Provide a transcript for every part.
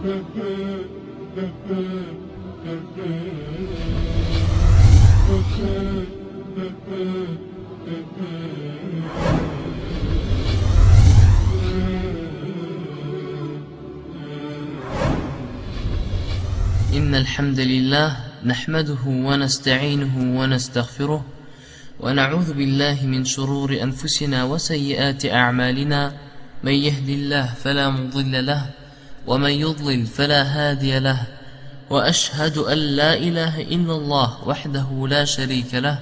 إن الحمد لله نحمده ونستعينه ونستغفره ونعوذ بالله من شرور أنفسنا وسيئات أعمالنا من يهد الله فلا مضل له ومن يضلل فلا هادي له وأشهد أن لا إله إلا الله وحده لا شريك له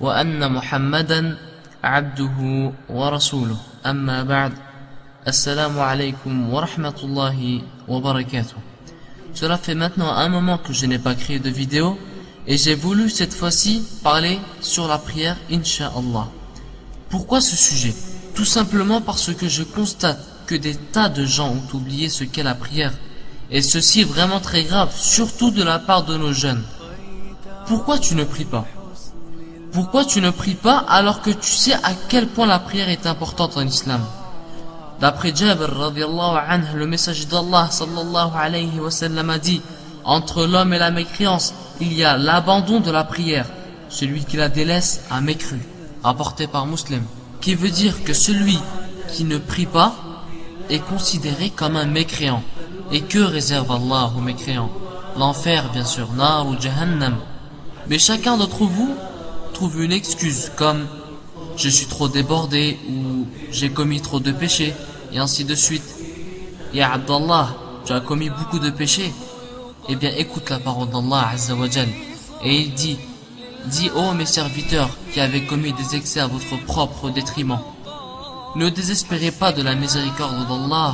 وأن محمدا عبده ورسوله أما بعد السلام عليكم ورحمة الله وبركاته. Cela fait maintenant un moment que je n'ai pas créé de vidéo et j'ai voulu cette fois-ci parler sur la prière, Inch'Allah. Pourquoi ce sujet? Tout simplement parce que je constate que des tas de gens ont oublié ce qu'est la prière. Et ceci est vraiment très grave, surtout de la part de nos jeunes. Pourquoi tu ne pries pas? Pourquoi tu ne pries pas alors que tu sais à quel point la prière est importante en islam? D'après Jabir radiallahu anhu, le messager d'Allah sallallahu alayhi wa sallam a dit: entre l'homme et la mécréance, il y a l'abandon de la prière. Celui qui la délaisse a mécru. Rapporté par Muslim. Qui veut dire que celui qui ne prie pas est considéré comme un mécréant. Et que réserve Allah aux mécréants? L'enfer, bien sûr, nar ou jahannam. Mais chacun d'entre vous trouve une excuse comme je suis trop débordé ou j'ai commis trop de péchés et ainsi de suite. Ya Abdallah, tu as commis beaucoup de péchés. Eh bien écoute la parole d'Allah Azza wa Jal. Et il dit: dis ô mes serviteurs qui avez commis des excès à votre propre détriment, ne désespérez pas de la miséricorde d'Allah,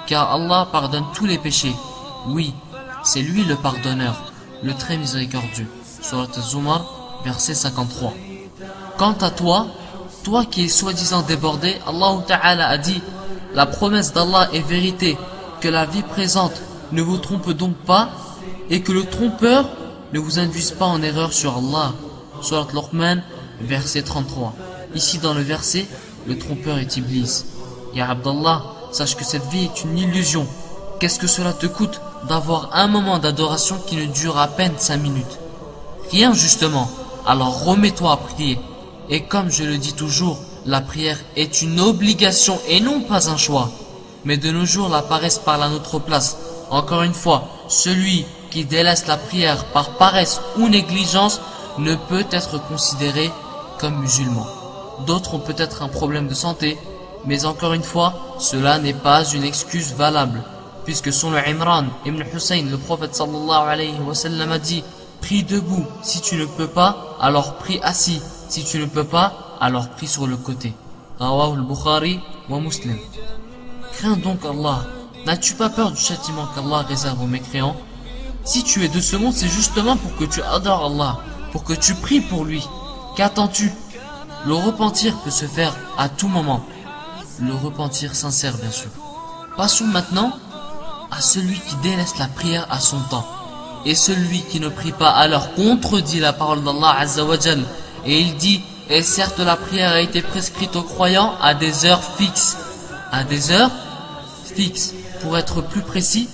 car Allah pardonne tous les péchés. Oui, c'est lui le pardonneur, le très miséricordieux. Surat Az-Zumar, verset 53. Quant à toi qui es soi-disant débordé, Allah Ta'ala a dit: la promesse d'Allah est vérité, que la vie présente ne vous trompe donc pas, et que le trompeur ne vous induise pas en erreur sur Allah. Surat Luqman, verset 33. Ici dans le verset, le trompeur est Iblis. Ya Abdallah, sache que cette vie est une illusion. Qu'est-ce que cela te coûte d'avoir un moment d'adoration qui ne dure à peine 5 minutes? Rien justement. Alors remets-toi à prier. Et comme je le dis toujours, la prière est une obligation et non pas un choix. Mais de nos jours, la paresse parle à notre place. Encore une fois, celui qui délaisse la prière par paresse ou négligence ne peut être considéré comme musulman. D'autres ont peut-être un problème de santé, mais encore une fois, cela n'est pas une excuse valable. Puisque selon Imran ibn Hussein, le prophète sallallahu alayhi wa sallam a dit: prie debout, si tu ne peux pas, alors prie assis. Si tu ne peux pas, alors prie sur le côté. Rawahu al-Bukhari wa Muslim. Crains donc Allah. N'as-tu pas peur du châtiment qu'Allah réserve aux mécréants? Si tu es de ce monde, c'est justement pour que tu adores Allah, pour que tu pries pour lui. Qu'attends-tu? Le repentir peut se faire à tout moment. Le repentir sincère, bien sûr. Passons maintenant à celui qui délaisse la prière à son temps. Et celui qui ne prie pas alors contredit la parole d'Allah Azza wa Jal. Et il dit: et certes la prière a été prescrite aux croyants à des heures fixes. À des heures fixes. Pour être plus précis,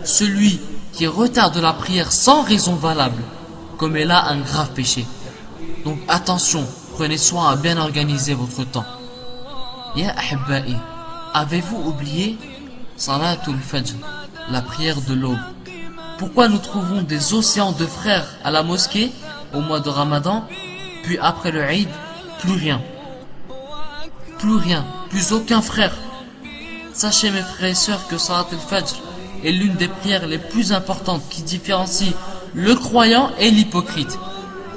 celui qui retarde la prière sans raison valable commet là un grave péché. Donc attention, prenez soin à bien organiser votre temps. Ya ahibba'i, avez-vous oublié Salatul Fajr, la prière de l'aube? Pourquoi nous trouvons des océans de frères à la mosquée au mois de Ramadan, puis après le Eid, plus rien? Plus rien, plus aucun frère. Sachez mes frères et sœurs que Salat al-Fajr est l'une des prières les plus importantes qui différencie le croyant et l'hypocrite.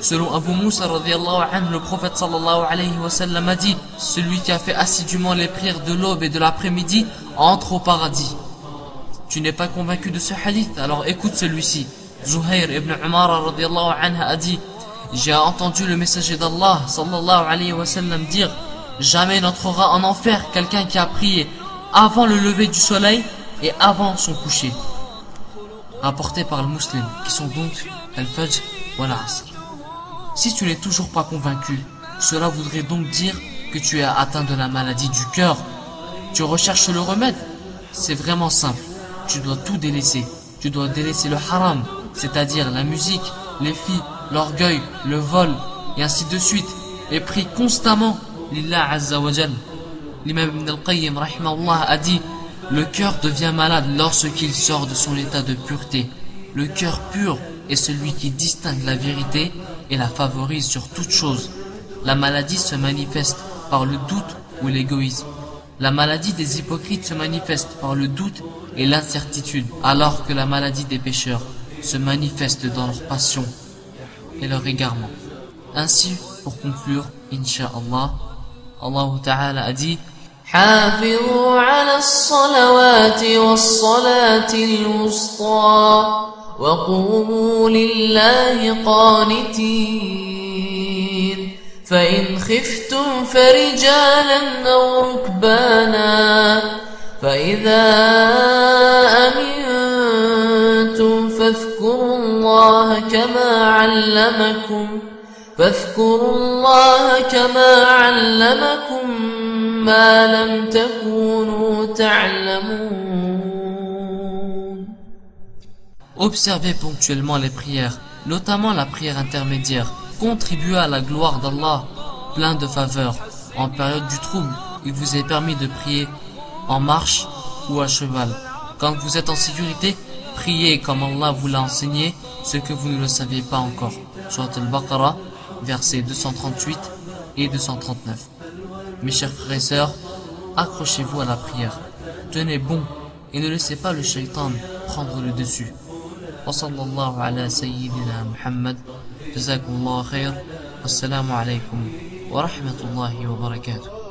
Selon Abu Moussa radiallahu anhu, le prophète sallallahu alayhi wa sallam a dit: celui qui a fait assidûment les prières de l'aube et de l'après-midi entre au paradis. Tu n'es pas convaincu de ce hadith? Alors écoute celui-ci. Zuhair ibn Umara radiallahu anhu a dit: j'ai entendu le messager d'Allah sallallahu alayhi wa sallam dire: jamais n'entrera en enfer quelqu'un qui a prié avant le lever du soleil et avant son coucher. Rapporté par le Muslim, qui sont donc Al-Fajr wa Al-Asr. Si tu n'es toujours pas convaincu, cela voudrait donc dire que tu es atteint de la maladie du cœur. Tu recherches le remède? C'est vraiment simple. tu dois tout délaisser. Tu dois délaisser le haram, c'est-à-dire la musique, les filles, l'orgueil, le vol, et ainsi de suite. Et prie constamment l'Illah Azza wa Jal. L'imam Ibn al-Qayyim rahimahullah a dit: le cœur devient malade lorsqu'il sort de son état de pureté. Le cœur pur est celui qui distingue la vérité et la favorise sur toute chose. La maladie se manifeste par le doute ou l'égoïsme. La maladie des hypocrites se manifeste par le doute et l'incertitude, alors que la maladie des pécheurs se manifeste dans leur passion et leur égarement. Ainsi, pour conclure, Inch'Allah, Allah Ta'ala a dit: حافظوا على الصلوات والصلاة الوسطى وقوموا لله قانتين فإن خفتم فرجالا أو ركبانا فإذا أمنتم فاذكروا الله كما علمكم ما لم تكونوا تعلمون. Observez ponctuellement les prières, notamment la prière intermédiaire. Contribuez à la gloire d'Allah, plein de faveurs. En période du trouble, il vous est permis de prier en marche ou à cheval. Quand vous êtes en sécurité, priez comme Allah vous l'a enseigné, ce que vous ne le saviez pas encore. Surat al-Baqarah, versets 238 et 239. Mes chers frères et sœurs, accrochez-vous à la prière. Tenez bon et ne laissez pas le shaitan prendre le dessus. Wa sallallahu ala sayyidina Muhammad. Jazakumullahu khair. Wassalamu alaykum wa rahmatullahi wa barakatuh.